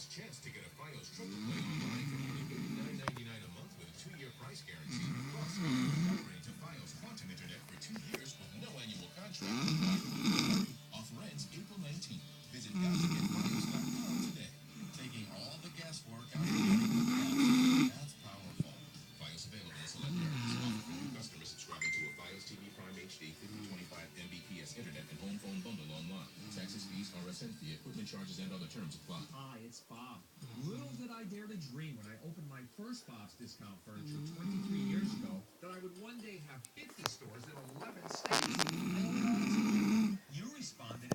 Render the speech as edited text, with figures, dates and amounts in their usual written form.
best chance to get a Fios triple play online for only $39.99 a month with a 2-year price guarantee. Plus, upgrade to Fios Quantum Internet for 2 years with no annual contract. Offer ends April 19th. Visit gottogetfios.com today. Taking all the guesswork out of getting the best. That's powerful. Fios available in select areas. Offer for new customers subscribing to a Fios TV Prime HD 5025 Mbps Internet and home phone bundle online. Taxes, fees, RSN fee, equipment charges, and other terms apply. Hi, it's Bob. Little did I dare to dream when I opened my first Bob's Discount Furniture 23 years ago that I would one day have 50 stores in 11 states. You responded